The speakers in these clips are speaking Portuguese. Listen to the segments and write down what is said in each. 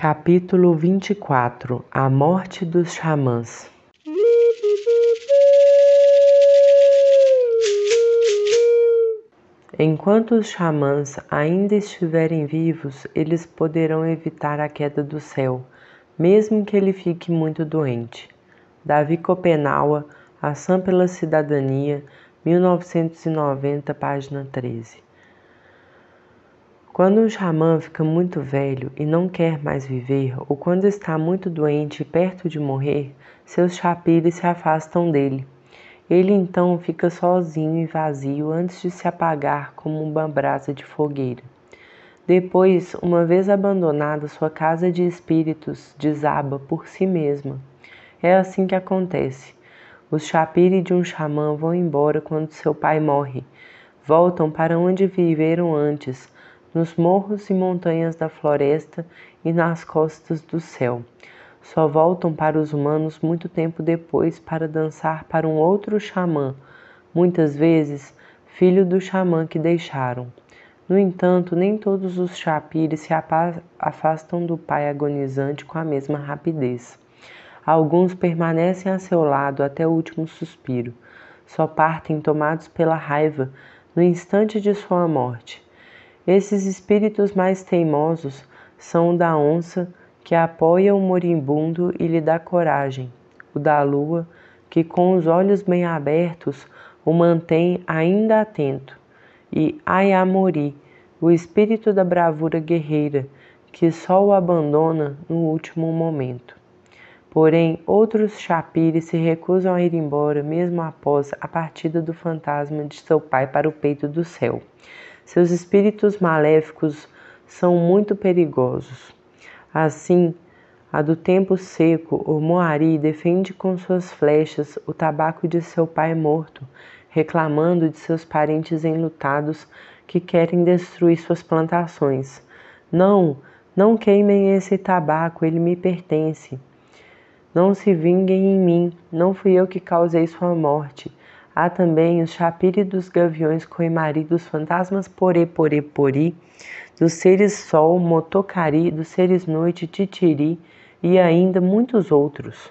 Capítulo 24 – A morte dos xamãs. Enquanto os xamãs ainda estiverem vivos, eles poderão evitar a queda do céu, mesmo que ele fique muito doente. Davi Copenaua, Ação pela Cidadania, 1990, página 13. Quando um xamã fica muito velho e não quer mais viver, ou quando está muito doente e perto de morrer, seus chapires se afastam dele. Ele então fica sozinho e vazio antes de se apagar como uma brasa de fogueira. Depois, uma vez abandonada, sua casa de espíritos desaba por si mesma. É assim que acontece. Os chapires de um xamã vão embora quando seu pai morre. Voltam para onde viveram antes, nos morros e montanhas da floresta e nas costas do céu. Só voltam para os humanos muito tempo depois para dançar para um outro xamã, muitas vezes filho do xamã que deixaram. No entanto, nem todos os chapires se afastam do pai agonizante com a mesma rapidez. Alguns permanecem a seu lado até o último suspiro. Só partem tomados pela raiva no instante de sua morte. Esses espíritos mais teimosos são o da onça, que apoia o moribundo e lhe dá coragem, o da lua, que com os olhos bem abertos o mantém ainda atento, e Ayamori, o espírito da bravura guerreira, que só o abandona no último momento. Porém, outros chapires se recusam a ir embora mesmo após a partida do fantasma de seu pai para o peito do céu. Seus espíritos maléficos são muito perigosos. Assim, a do tempo seco, o Moari defende com suas flechas o tabaco de seu pai morto, reclamando de seus parentes enlutados que querem destruir suas plantações. Não, não queimem esse tabaco, ele me pertence. Não se vinguem em mim, não fui eu que causei sua morte. Há também os chapires dos gaviões Coimari, dos fantasmas Porê, dos seres Sol, Motocari, dos seres Noite, Titiri e ainda muitos outros.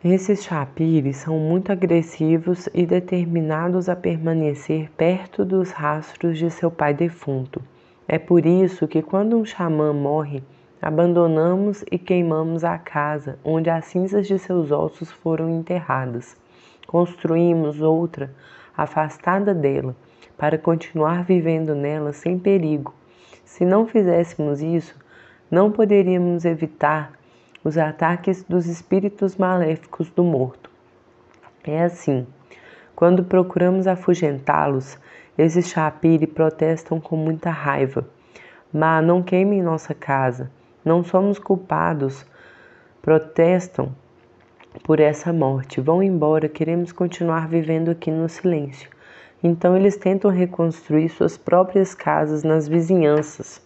Esses chapires são muito agressivos e determinados a permanecer perto dos rastros de seu pai defunto. É por isso que quando um xamã morre, abandonamos e queimamos a casa onde as cinzas de seus ossos foram enterradas. Construímos outra, afastada dela, para continuar vivendo nela sem perigo. Se não fizéssemos isso, não poderíamos evitar os ataques dos espíritos maléficos do morto. É assim, quando procuramos afugentá-los, esses chapires protestam com muita raiva. Mas não queimem nossa casa, não somos culpados, protestam por essa morte. Vão embora, queremos continuar vivendo aqui no silêncio. Então eles tentam reconstruir suas próprias casas nas vizinhanças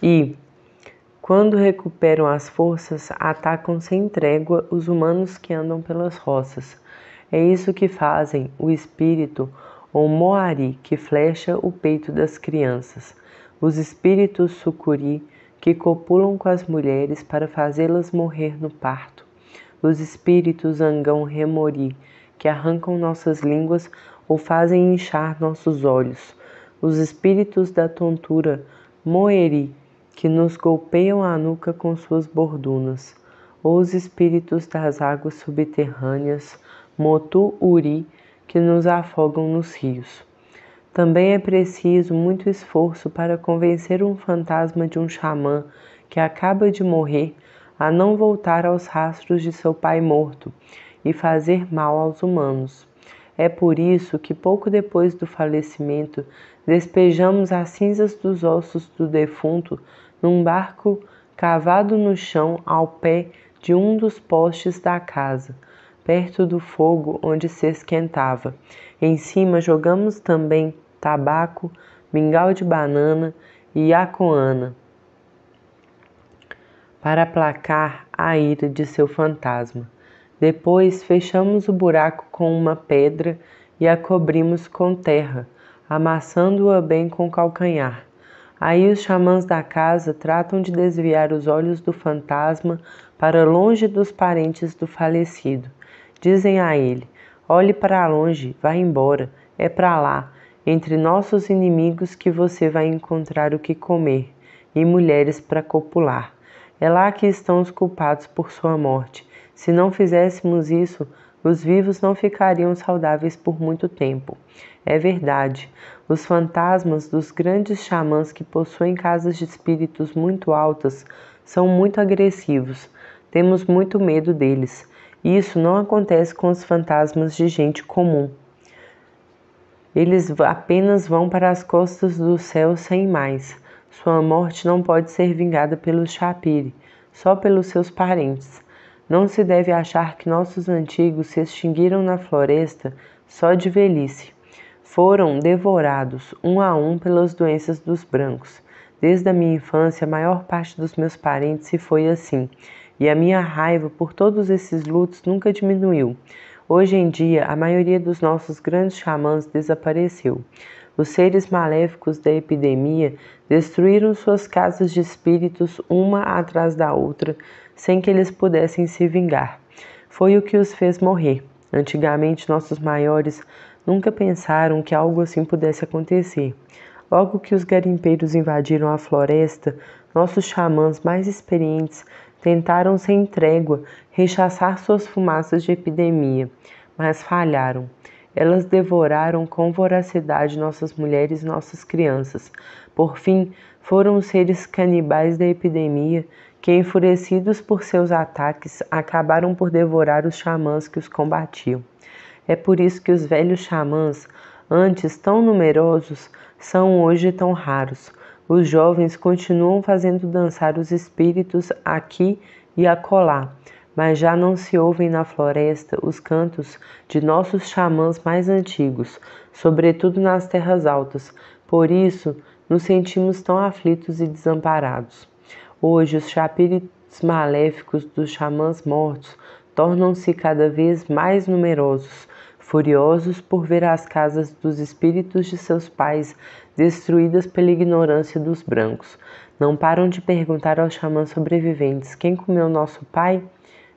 e, quando recuperam as forças, atacam sem trégua os humanos que andam pelas roças. É isso que fazem o espírito ou Moari, que flecha o peito das crianças, os espíritos sucuri, que copulam com as mulheres para fazê-las morrer no parto, os espíritos Angão Remori, que arrancam nossas línguas ou fazem inchar nossos olhos, os espíritos da tontura Moeri, que nos golpeiam a nuca com suas bordunas, ou os espíritos das águas subterrâneas Motu-Uri, que nos afogam nos rios. Também é preciso muito esforço para convencer um fantasma de um xamã que acaba de morrer a não voltar aos rastros de seu pai morto e fazer mal aos humanos. É por isso que pouco depois do falecimento despejamos as cinzas dos ossos do defunto num barco cavado no chão ao pé de um dos postes da casa, perto do fogo onde se esquentava. Em cima jogamos também tabaco, mingau de banana e acoana, para aplacar a ira de seu fantasma. Depois fechamos o buraco com uma pedra e a cobrimos com terra, amassando-a bem com o calcanhar. Aí os xamãs da casa tratam de desviar os olhos do fantasma para longe dos parentes do falecido. Dizem a ele: olhe para longe, vá embora, é para lá, entre nossos inimigos que você vai encontrar o que comer e mulheres para copular. É lá que estão os culpados por sua morte. Se não fizéssemos isso, os vivos não ficariam saudáveis por muito tempo. É verdade. Os fantasmas dos grandes xamãs que possuem casas de espíritos muito altas são muito agressivos. Temos muito medo deles. Isso não acontece com os fantasmas de gente comum. Eles apenas vão para as costas do céu sem mais. Sua morte não pode ser vingada pelos Shapiri, só pelos seus parentes. Não se deve achar que nossos antigos se extinguiram na floresta só de velhice. Foram devorados, um a um, pelas doenças dos brancos. Desde a minha infância, a maior parte dos meus parentes se foi assim, e a minha raiva por todos esses lutos nunca diminuiu. Hoje em dia, a maioria dos nossos grandes xamãs desapareceu. Os seres maléficos da epidemia destruíram suas casas de espíritos uma atrás da outra, sem que eles pudessem se vingar. Foi o que os fez morrer. Antigamente, nossos maiores nunca pensaram que algo assim pudesse acontecer. Logo que os garimpeiros invadiram a floresta, nossos xamãs mais experientes tentaram sem trégua rechaçar suas fumaças de epidemia, mas falharam. Elas devoraram com voracidade nossas mulheres e nossas crianças. Por fim, foram os seres canibais da epidemia que, enfurecidos por seus ataques, acabaram por devorar os xamãs que os combatiam. É por isso que os velhos xamãs, antes tão numerosos, são hoje tão raros. Os jovens continuam fazendo dançar os espíritos aqui e acolá, mas já não se ouvem na floresta os cantos de nossos xamãs mais antigos, sobretudo nas terras altas. Por isso, nos sentimos tão aflitos e desamparados. Hoje, os chapires maléficos dos xamãs mortos tornam-se cada vez mais numerosos, furiosos por ver as casas dos espíritos de seus pais destruídas pela ignorância dos brancos. Não param de perguntar aos xamãs sobreviventes: quem comeu nosso pai?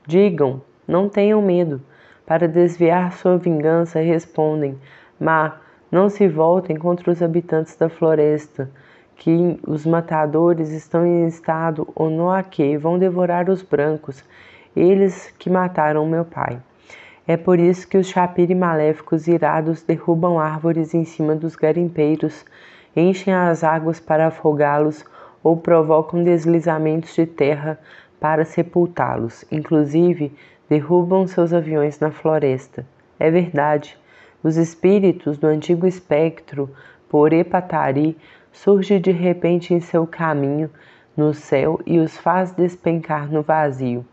Digam, não tenham medo. Para desviar sua vingança, respondem: Má, não se voltem contra os habitantes da floresta, que os matadores estão em estado onoake e vão devorar os brancos, eles que mataram meu pai. É por isso que os chapiri maléficos irados derrubam árvores em cima dos garimpeiros, enchem as águas para afogá-los ou provocam deslizamentos de terra para sepultá-los. Inclusive, derrubam seus aviões na floresta. É verdade, os espíritos do antigo espectro, Porepatari, surgem de repente em seu caminho no céu e os faz despencar no vazio.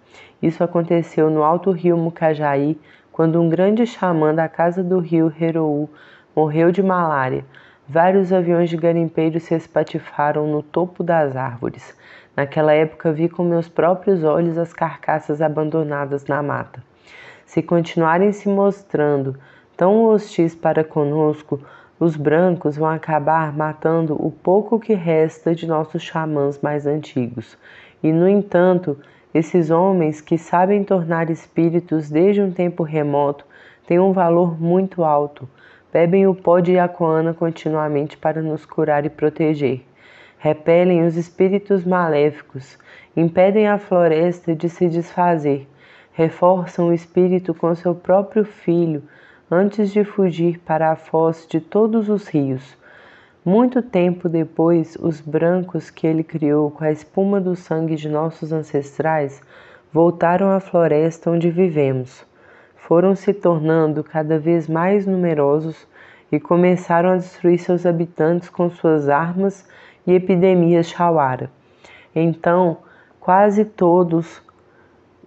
Isso aconteceu no alto rio Mucajaí, quando um grande xamã da casa do rio Heroú morreu de malária. Vários aviões de garimpeiros se espatifaram no topo das árvores. Naquela época vi com meus próprios olhos as carcaças abandonadas na mata. Se continuarem se mostrando tão hostis para conosco, os brancos vão acabar matando o pouco que resta de nossos xamãs mais antigos. E, no entanto, esses homens que sabem tornar espíritos desde um tempo remoto têm um valor muito alto. Bebem o pó de Yacoana continuamente para nos curar e proteger. Repelem os espíritos maléficos, impedem a floresta de se desfazer, reforçam o espírito com seu próprio filho antes de fugir para a foz de todos os rios. Muito tempo depois, os brancos que ele criou com a espuma do sangue de nossos ancestrais voltaram à floresta onde vivemos. Foram se tornando cada vez mais numerosos e começaram a destruir seus habitantes com suas armas e epidemias chauara. Então, quase todos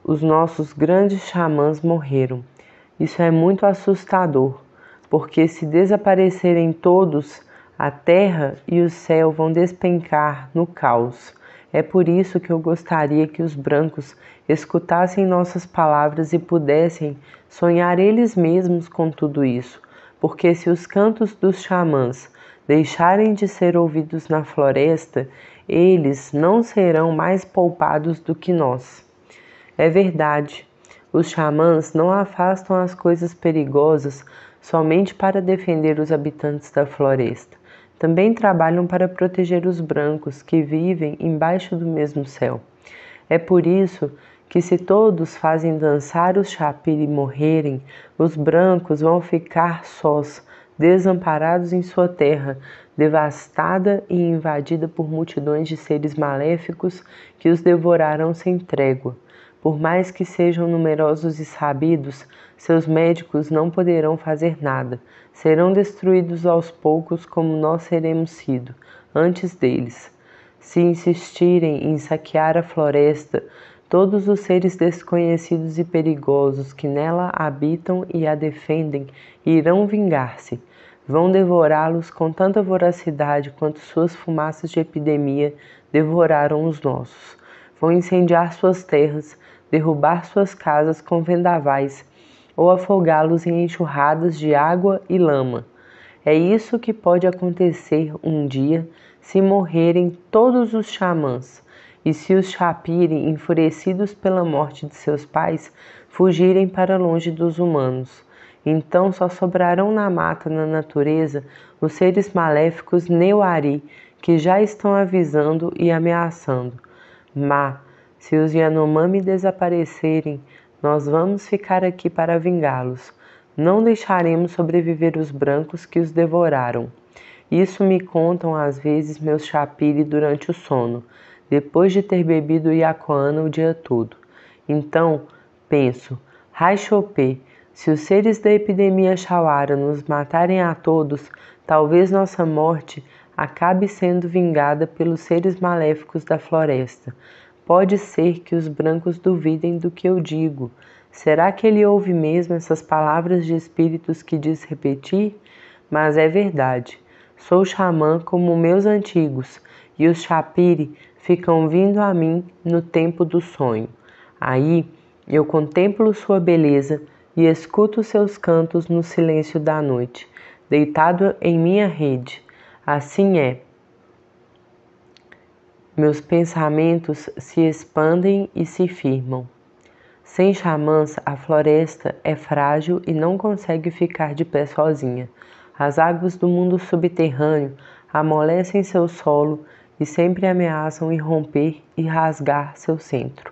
os nossos grandes xamãs morreram. Isso é muito assustador, porque se desaparecerem todos, a terra e o céu vão despencar no caos. É por isso que eu gostaria que os brancos escutassem nossas palavras e pudessem sonhar eles mesmos com tudo isso, porque se os cantos dos xamãs deixarem de ser ouvidos na floresta, eles não serão mais poupados do que nós. É verdade, os xamãs não afastam as coisas perigosas somente para defender os habitantes da floresta. Também trabalham para proteger os brancos que vivem embaixo do mesmo céu. É por isso que, se todos fazem dançar os Chapiri morrerem, os brancos vão ficar sós, desamparados em sua terra, devastada e invadida por multidões de seres maléficos que os devorarão sem trégua. Por mais que sejam numerosos e sabidos, seus médicos não poderão fazer nada. Serão destruídos aos poucos como nós seremos sido, antes deles. Se insistirem em saquear a floresta, todos os seres desconhecidos e perigosos que nela habitam e a defendem irão vingar-se. Vão devorá-los com tanta voracidade quanto suas fumaças de epidemia devoraram os nossos. Vão incendiar suas terras, derrubar suas casas com vendavais ou afogá-los em enxurradas de água e lama. É isso que pode acontecer um dia se morrerem todos os xamãs e se os Chapiri, enfurecidos pela morte de seus pais, fugirem para longe dos humanos. Então só sobrarão na mata, na natureza, os seres maléficos Neuari, que já estão avisando e ameaçando. Mas, se os Yanomami desaparecerem, nós vamos ficar aqui para vingá-los. Não deixaremos sobreviver os brancos que os devoraram. Isso me contam às vezes meus Chapiri durante o sono, depois de ter bebido Yacoana o dia todo. Então, penso, Raixopê, se os seres da epidemia Chauara nos matarem a todos, talvez nossa morte acabe sendo vingada pelos seres maléficos da floresta. Pode ser que os brancos duvidem do que eu digo. Será que ele ouve mesmo essas palavras de espíritos que diz repetir? Mas é verdade. Sou xamã como meus antigos, e os Chapiri ficam vindo a mim no tempo do sonho. Aí eu contemplo sua beleza e escuto seus cantos no silêncio da noite, deitado em minha rede. Assim é. Meus pensamentos se expandem e se firmam. Sem xamãs, a floresta é frágil e não consegue ficar de pé sozinha. As águas do mundo subterrâneo amolecem seu solo e sempre ameaçam irromper e rasgar seu centro.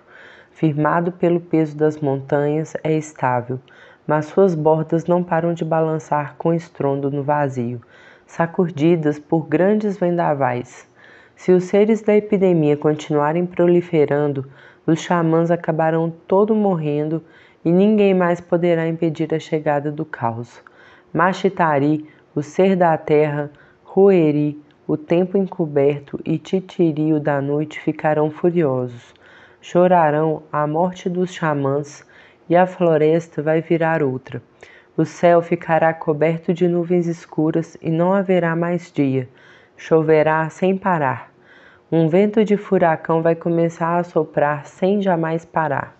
Firmado pelo peso das montanhas, é estável, mas suas bordas não param de balançar com estrondo no vazio, sacudidas por grandes vendavais. Se os seres da epidemia continuarem proliferando, os xamãs acabarão todos morrendo e ninguém mais poderá impedir a chegada do caos. Machitari, o ser da terra, Rueri, o tempo encoberto e Titiri, o da noite, ficarão furiosos. Chorarão a morte dos xamãs e a floresta vai virar outra. O céu ficará coberto de nuvens escuras e não haverá mais dia. Choverá sem parar. Um vento de furacão vai começar a soprar sem jamais parar.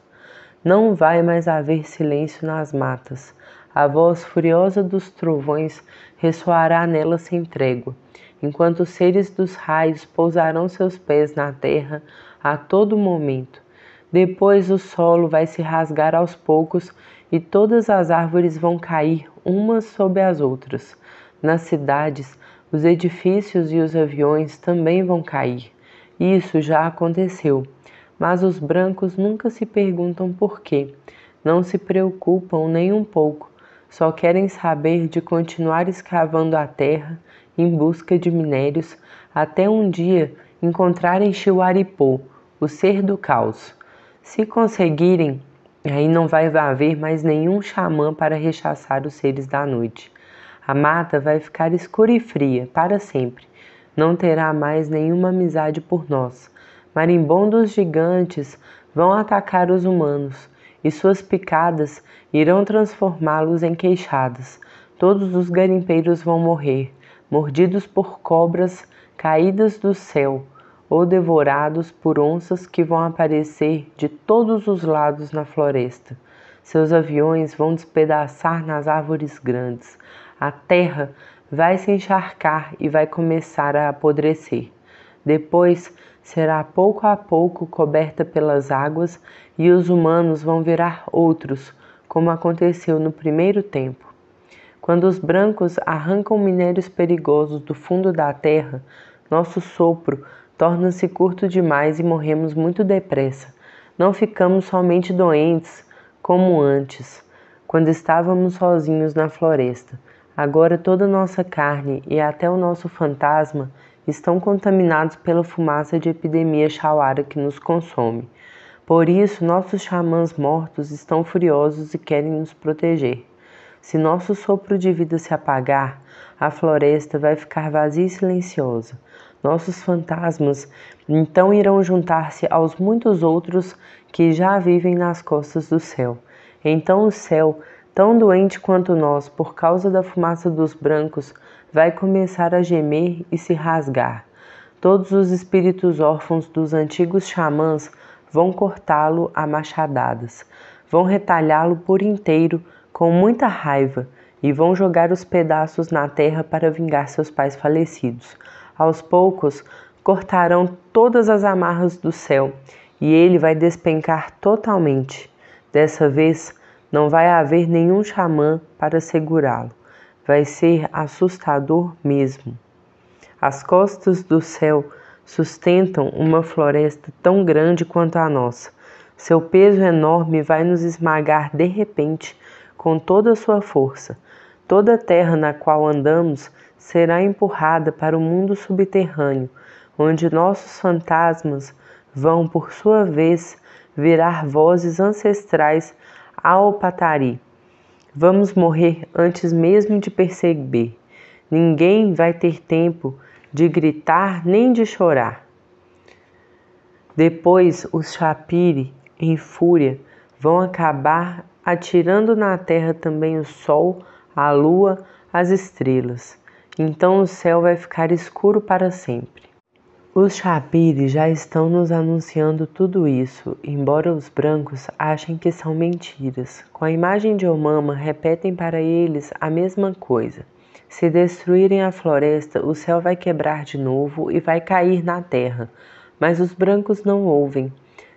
Não vai mais haver silêncio nas matas. A voz furiosa dos trovões ressoará nelas sem trégua, enquanto os seres dos raios pousarão seus pés na terra a todo momento. Depois o solo vai se rasgar aos poucos e todas as árvores vão cair umas sobre as outras. Nas cidades, os edifícios e os aviões também vão cair. Isso já aconteceu, mas os brancos nunca se perguntam por quê. Não se preocupam nem um pouco, só querem saber de continuar escavando a terra em busca de minérios até um dia encontrarem Chiuaripô, o ser do caos. Se conseguirem, aí não vai haver mais nenhum xamã para rechaçar os seres da noite. A mata vai ficar escura e fria para sempre. Não terá mais nenhuma amizade por nós. Marimbondos gigantes vão atacar os humanos, e suas picadas irão transformá-los em queixadas. Todos os garimpeiros vão morrer, mordidos por cobras caídas do céu, ou devorados por onças que vão aparecer de todos os lados na floresta. Seus aviões vão despedaçar nas árvores grandes. A terra vai se encharcar e vai começar a apodrecer. Depois será pouco a pouco coberta pelas águas e os humanos vão virar outros, como aconteceu no primeiro tempo. Quando os brancos arrancam minérios perigosos do fundo da terra, nosso sopro torna-se curto demais e morremos muito depressa. Não ficamos somente doentes, como antes, quando estávamos sozinhos na floresta. Agora toda nossa carne e até o nosso fantasma estão contaminados pela fumaça de epidemia chauara que nos consome. Por isso, nossos xamãs mortos estão furiosos e querem nos proteger. Se nosso sopro de vida se apagar, a floresta vai ficar vazia e silenciosa. Nossos fantasmas então irão juntar-se aos muitos outros que já vivem nas costas do céu. Então o céu, tão doente quanto nós por causa da fumaça dos brancos, vai começar a gemer e se rasgar. Todos os espíritos órfãos dos antigos xamãs vão cortá-lo a machadadas, vão retalhá-lo por inteiro com muita raiva e vão jogar os pedaços na terra para vingar seus pais falecidos. Aos poucos, cortarão todas as amarras do céu e ele vai despencar totalmente. Dessa vez, não vai haver nenhum xamã para segurá-lo. Vai ser assustador mesmo. As costas do céu sustentam uma floresta tão grande quanto a nossa. Seu peso enorme vai nos esmagar de repente com toda a sua força. Toda a terra na qual andamos será empurrada para o mundo subterrâneo, onde nossos fantasmas vão, por sua vez, virar vozes ancestrais ao patari. Vamos morrer antes mesmo de perceber. Ninguém vai ter tempo de gritar nem de chorar. Depois os Chapiri, em fúria, vão acabar atirando na terra também o sol, a lua, as estrelas. Então o céu vai ficar escuro para sempre. Os Chapiri já estão nos anunciando tudo isso, embora os brancos achem que são mentiras. Com a imagem de Omama, repetem para eles a mesma coisa. Se destruírem a floresta, o céu vai quebrar de novo e vai cair na terra. Mas os brancos não ouvem.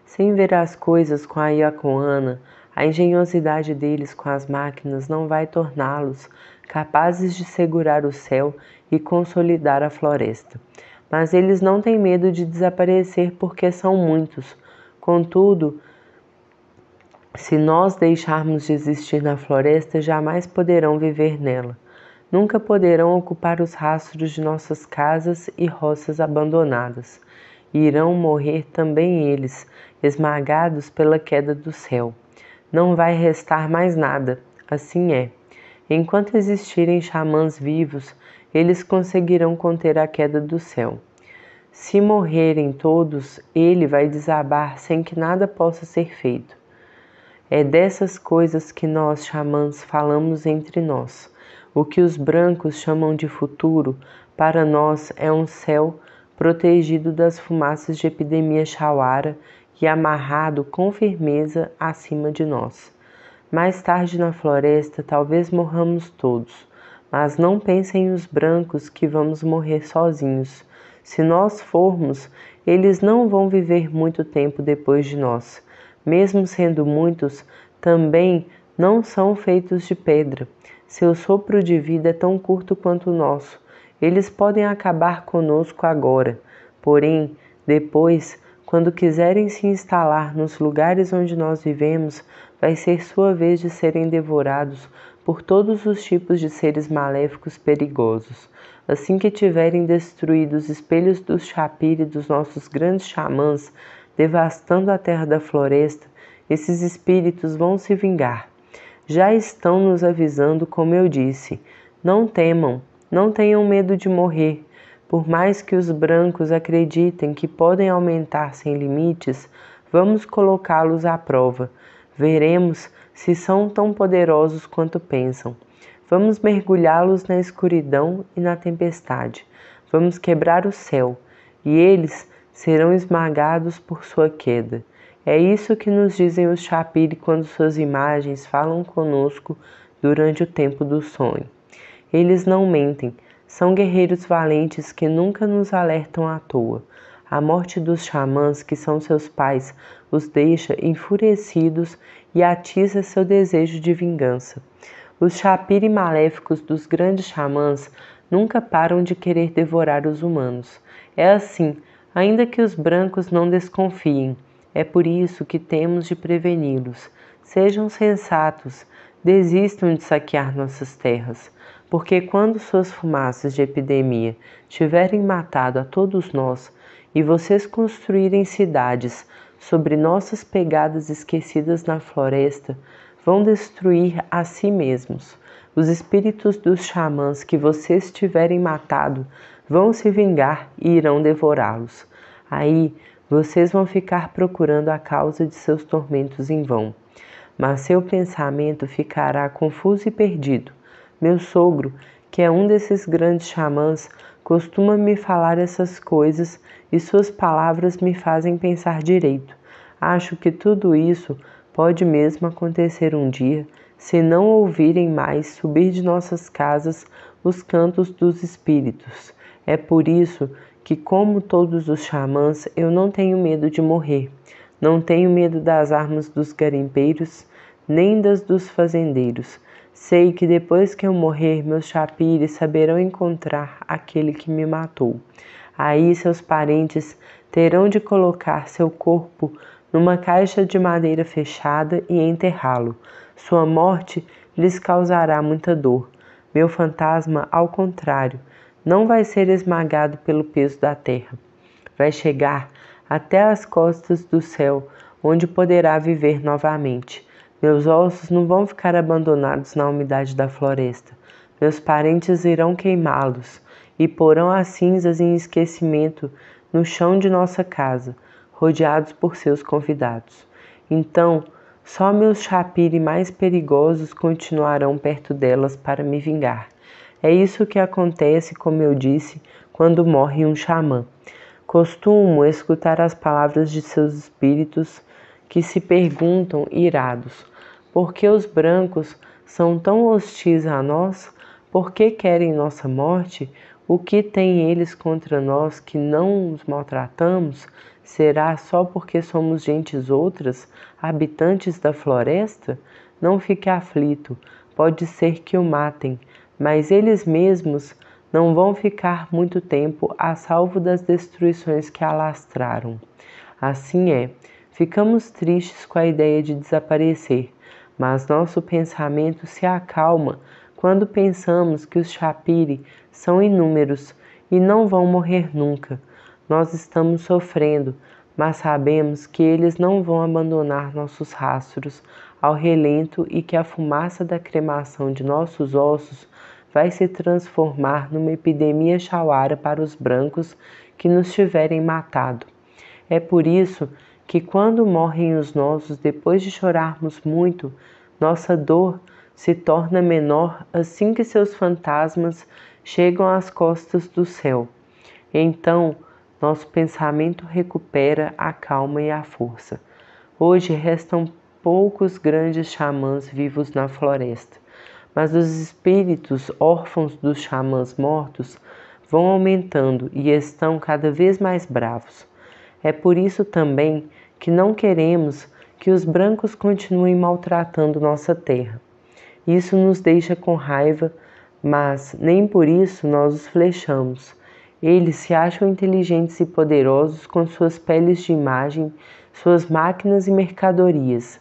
Sem ver as coisas com a Iacoana, a engenhosidade deles com as máquinas não vai torná-los capazes de segurar o céu e consolidar a floresta. Mas eles não têm medo de desaparecer porque são muitos. Contudo, se nós deixarmos de existir na floresta, jamais poderão viver nela. Nunca poderão ocupar os rastros de nossas casas e roças abandonadas. Irão morrer também eles, esmagados pela queda do céu. Não vai restar mais nada, assim é. Enquanto existirem xamãs vivos, eles conseguirão conter a queda do céu. Se morrerem todos, ele vai desabar sem que nada possa ser feito. É dessas coisas que nós, xamãs, falamos entre nós. O que os brancos chamam de futuro, para nós é um céu protegido das fumaças de epidemia chauara e amarrado com firmeza acima de nós. Mais tarde na floresta talvez morramos todos, mas não pensem os brancos que vamos morrer sozinhos. Se nós formos, eles não vão viver muito tempo depois de nós. Mesmo sendo muitos, também não são feitos de pedra. Seu sopro de vida é tão curto quanto o nosso. Eles podem acabar conosco agora, porém, depois, quando quiserem se instalar nos lugares onde nós vivemos, vai ser sua vez de serem devorados por todos os tipos de seres maléficos perigosos. Assim que tiverem destruído os espelhos dos Chapiri dos nossos grandes xamãs, devastando a terra da floresta, esses espíritos vão se vingar. Já estão nos avisando, como eu disse. Não temam, não tenham medo de morrer. Por mais que os brancos acreditem que podem aumentar sem limites, vamos colocá-los à prova. Veremos se são tão poderosos quanto pensam. Vamos mergulhá-los na escuridão e na tempestade. Vamos quebrar o céu, e eles serão esmagados por sua queda. É isso que nos dizem os Chapiri quando suas imagens falam conosco durante o tempo do sonho. Eles não mentem, são guerreiros valentes que nunca nos alertam à toa. A morte dos xamãs, que são seus pais, os deixa enfurecidos e atiça seu desejo de vingança. Os Chapiri maléficos dos grandes xamãs nunca param de querer devorar os humanos. É assim, ainda que os brancos não desconfiem. É por isso que temos de preveni-los. Sejam sensatos, desistam de saquear nossas terras, porque quando suas fumaças de epidemia tiverem matado a todos nós e vocês construírem cidades sobre nossas pegadas esquecidas na floresta, vão destruir a si mesmos. Os espíritos dos xamãs que vocês tiverem matado vão se vingar e irão devorá-los. Aí vocês vão ficar procurando a causa de seus tormentos em vão. Mas seu pensamento ficará confuso e perdido. Meu sogro, que é um desses grandes xamãs, costuma me falar essas coisas e suas palavras me fazem pensar direito. Acho que tudo isso pode mesmo acontecer um dia, se não ouvirem mais subir de nossas casas os cantos dos espíritos. É por isso que, como todos os xamãs, eu não tenho medo de morrer. Não tenho medo das armas dos garimpeiros, nem das dos fazendeiros. Sei que depois que eu morrer, meus chapires saberão encontrar aquele que me matou. Aí seus parentes terão de colocar seu corpo numa caixa de madeira fechada e enterrá-lo. Sua morte lhes causará muita dor. Meu fantasma, ao contrário, não vai ser esmagado pelo peso da terra. Vai chegar até as costas do céu, onde poderá viver novamente. Meus ossos não vão ficar abandonados na umidade da floresta. Meus parentes irão queimá-los e porão as cinzas em esquecimento no chão de nossa casa, rodeados por seus convidados. Então, só meus chapiri mais perigosos continuarão perto delas para me vingar. É isso que acontece, como eu disse, quando morre um xamã. Costumo escutar as palavras de seus espíritos que se perguntam irados: por que os brancos são tão hostis a nós? Por que querem nossa morte? O que têm eles contra nós que não os maltratamos? Será só porque somos gentes outras, habitantes da floresta? Não fique aflito, pode ser que o matem, mas eles mesmos não vão ficar muito tempo a salvo das destruições que alastraram. Assim é, ficamos tristes com a ideia de desaparecer, mas nosso pensamento se acalma quando pensamos que os chapiri são inúmeros e não vão morrer nunca. Nós estamos sofrendo, mas sabemos que eles não vão abandonar nossos rastros ao relento e que a fumaça da cremação de nossos ossos vai se transformar numa epidemia chauara para os brancos que nos tiverem matado. É por isso que quando morrem os nossos, depois de chorarmos muito, nossa dor se torna menor assim que seus fantasmas chegam às costas do céu. Então, nosso pensamento recupera a calma e a força. Hoje restam poucos grandes xamãs vivos na floresta, mas os espíritos órfãos dos xamãs mortos vão aumentando e estão cada vez mais bravos. É por isso também que não queremos que os brancos continuem maltratando nossa terra. Isso nos deixa com raiva, mas nem por isso nós os flechamos. Eles se acham inteligentes e poderosos com suas peles de imagem, suas máquinas e mercadorias.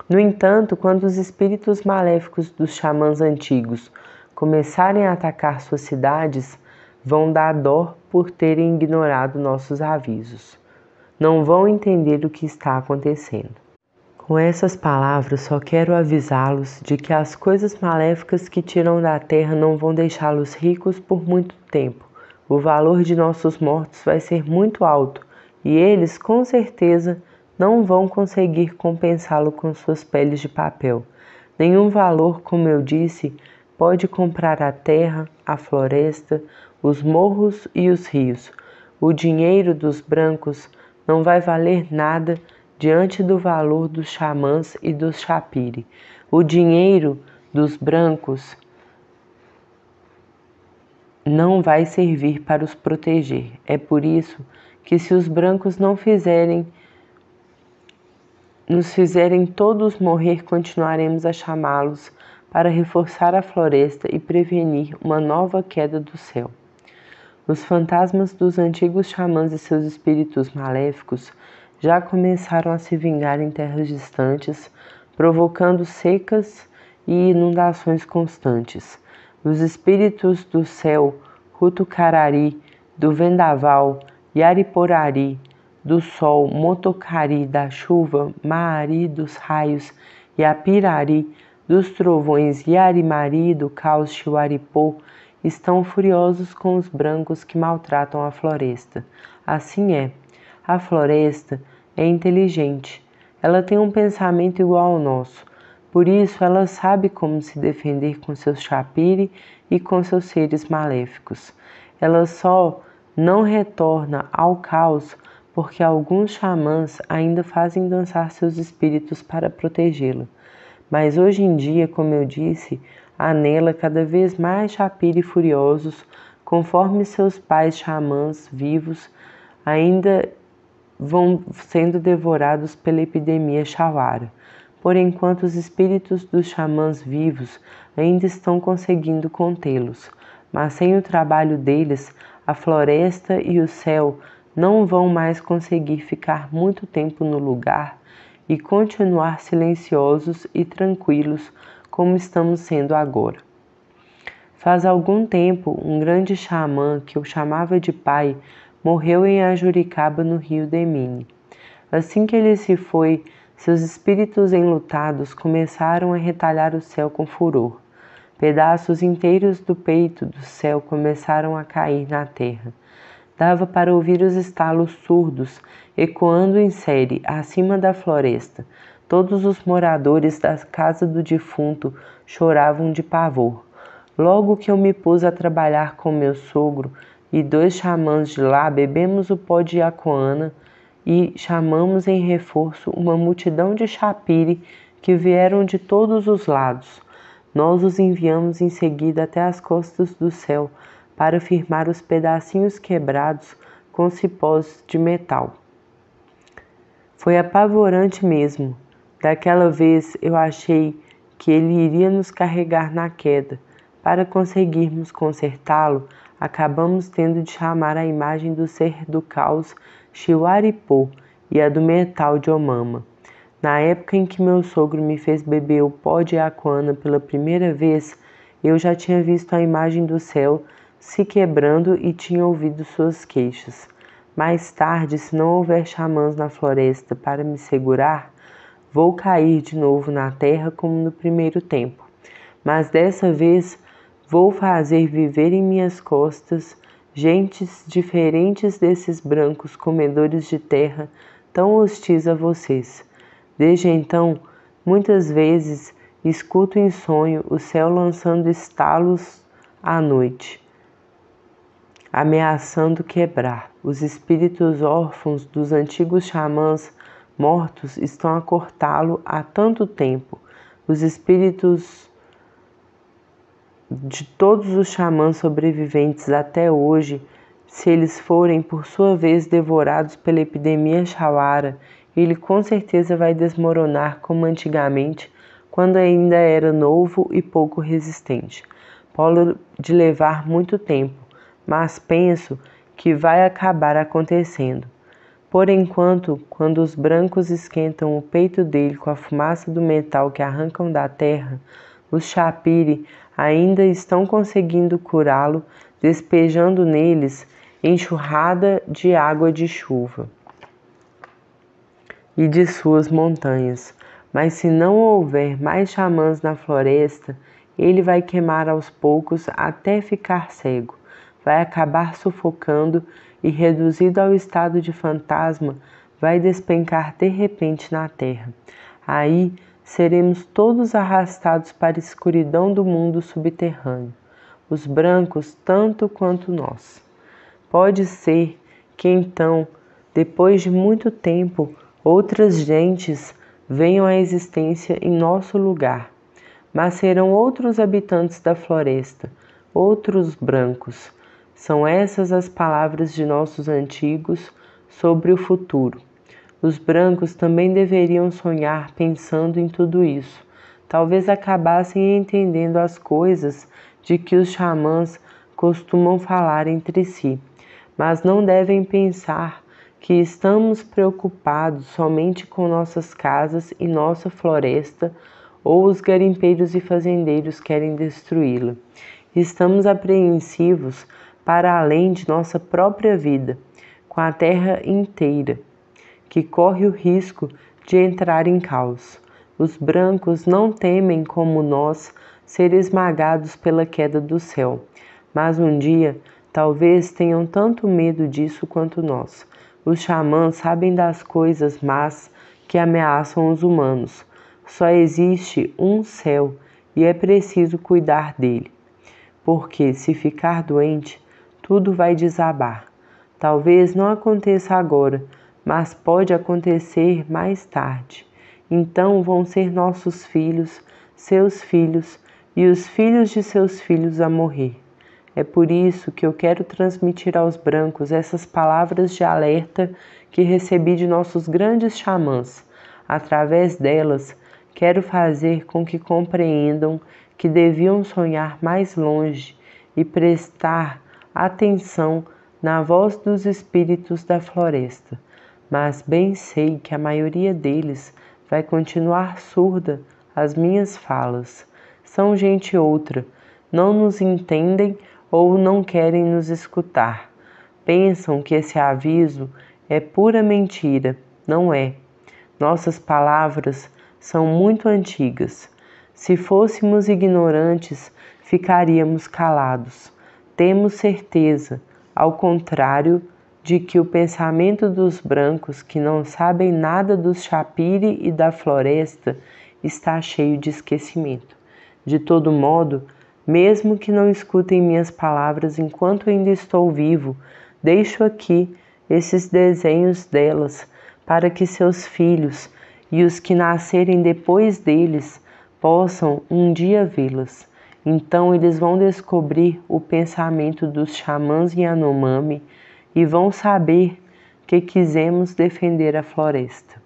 No entanto, quando os espíritos maléficos dos xamãs antigos começarem a atacar suas cidades, vão dar dó por terem ignorado nossos avisos. Não vão entender o que está acontecendo. Com essas palavras, só quero avisá-los de que as coisas maléficas que tiram da terra não vão deixá-los ricos por muito tempo. O valor de nossos mortos vai ser muito alto e eles, com certeza, não vão conseguir compensá-lo com suas peles de papel. Nenhum valor, como eu disse, pode comprar a terra, a floresta, os morros e os rios. O dinheiro dos brancos não vai valer nada diante do valor dos xamãs e dos chapiri. O dinheiro dos brancos não vai servir para os proteger. É por isso que se os brancos nos fizerem todos morrer, continuaremos a chamá-los para reforçar a floresta e prevenir uma nova queda do céu. Os fantasmas dos antigos xamãs e seus espíritos maléficos já começaram a se vingar em terras distantes, provocando secas e inundações constantes. Os espíritos do céu, Rutucarari, do vendaval, Yariporari, do sol, Motocari, da chuva, Maari, dos raios, Yapirari, dos trovões, Yarimari, do caos, Chiuaripô, estão furiosos com os brancos que maltratam a floresta. Assim é. A floresta é inteligente. Ela tem um pensamento igual ao nosso. Por isso, ela sabe como se defender com seus chapiri e com seus seres maléficos. Ela só não retorna ao caos porque alguns xamãs ainda fazem dançar seus espíritos para protegê-la. Mas hoje em dia, como eu disse, há nela cada vez mais chapiri furiosos, conforme seus pais xamãs vivos ainda vão sendo devorados pela epidemia Chauara. Por enquanto, os espíritos dos xamãs vivos ainda estão conseguindo contê-los, mas sem o trabalho deles, a floresta e o céu não vão mais conseguir ficar muito tempo no lugar e continuar silenciosos e tranquilos como estamos sendo agora. Faz algum tempo, um grande xamã que eu chamava de pai morreu em Ajuricaba, no rio Demine. Assim que ele se foi, seus espíritos enlutados começaram a retalhar o céu com furor. Pedaços inteiros do peito do céu começaram a cair na terra. Dava para ouvir os estalos surdos ecoando em série acima da floresta. Todos os moradores da casa do defunto choravam de pavor. Logo que eu me pus a trabalhar com meu sogro e 2 xamãs de lá, bebemos o pó de Iacoana e chamamos em reforço uma multidão de chapiri que vieram de todos os lados. Nós os enviamos em seguida até as costas do céu para firmar os pedacinhos quebrados com cipós de metal. Foi apavorante mesmo. Daquela vez eu achei que ele iria nos carregar na queda. Para conseguirmos consertá-lo, acabamos tendo de chamar a imagem do ser do caos Chiuaripô e a do metal de Omama. Na época em que meu sogro me fez beber o pó de Iacoana pela primeira vez, eu já tinha visto a imagem do céu se quebrando e tinha ouvido suas queixas. Mais tarde, se não houver xamãs na floresta para me segurar, vou cair de novo na terra como no primeiro tempo. Mas dessa vez vou fazer viver em minhas costas gentes diferentes desses brancos comedores de terra tão hostis a vocês. Desde então, muitas vezes escuto em sonho o céu lançando estalos à noite, ameaçando quebrar. Os espíritos órfãos dos antigos xamãs mortos estão a cortá-lo há tanto tempo. Os espíritos de todos os xamãs sobreviventes até hoje, se eles forem por sua vez devorados pela epidemia Chauara, ele com certeza vai desmoronar como antigamente, quando ainda era novo e pouco resistente. Pode levar muito tempo, mas penso que vai acabar acontecendo. Por enquanto, quando os brancos esquentam o peito dele com a fumaça do metal que arrancam da terra, os chapiri ainda estão conseguindo curá-lo, despejando neles enxurrada de água de chuva e de suas montanhas. Mas se não houver mais xamãs na floresta, ele vai queimar aos poucos até ficar cego. Vai acabar sufocando e, reduzido ao estado de fantasma, vai despencar de repente na terra. Aí seremos todos arrastados para a escuridão do mundo subterrâneo, os brancos tanto quanto nós. Pode ser que então, depois de muito tempo, outras gentes venham à existência em nosso lugar, mas serão outros habitantes da floresta, outros brancos. São essas as palavras de nossos antigos sobre o futuro. Os brancos também deveriam sonhar pensando em tudo isso. Talvez acabassem entendendo as coisas de que os xamãs costumam falar entre si, mas não devem pensar que estamos preocupados somente com nossas casas e nossa floresta, ou os garimpeiros e fazendeiros querem destruí-la. Estamos apreensivos para além de nossa própria vida, com a terra inteira, que corre o risco de entrar em caos. Os brancos não temem, como nós, ser esmagados pela queda do céu, mas um dia talvez tenham tanto medo disso quanto nós. Os xamãs sabem das coisas más que ameaçam os humanos. Só existe um céu e é preciso cuidar dele, porque se ficar doente, tudo vai desabar. Talvez não aconteça agora, mas pode acontecer mais tarde. Então vão ser nossos filhos, seus filhos e os filhos de seus filhos a morrer. É por isso que eu quero transmitir aos brancos essas palavras de alerta que recebi de nossos grandes xamãs. Através delas, quero fazer com que compreendam que deviam sonhar mais longe e prestar atenção na voz dos espíritos da floresta. Mas bem sei que a maioria deles vai continuar surda às minhas falas. São gente outra, não nos entendem ou não querem nos escutar. Pensam que esse aviso é pura mentira. Não é. Nossas palavras são muito antigas. Se fôssemos ignorantes, ficaríamos calados. Temos certeza, ao contrário, de que o pensamento dos brancos, que não sabem nada dos Chapire e da floresta, está cheio de esquecimento. De todo modo, mesmo que não escutem minhas palavras enquanto ainda estou vivo, deixo aqui esses desenhos delas para que seus filhos e os que nascerem depois deles possam um dia vê-las. Então eles vão descobrir o pensamento dos xamãs Yanomami e vão saber que quisemos defender a floresta.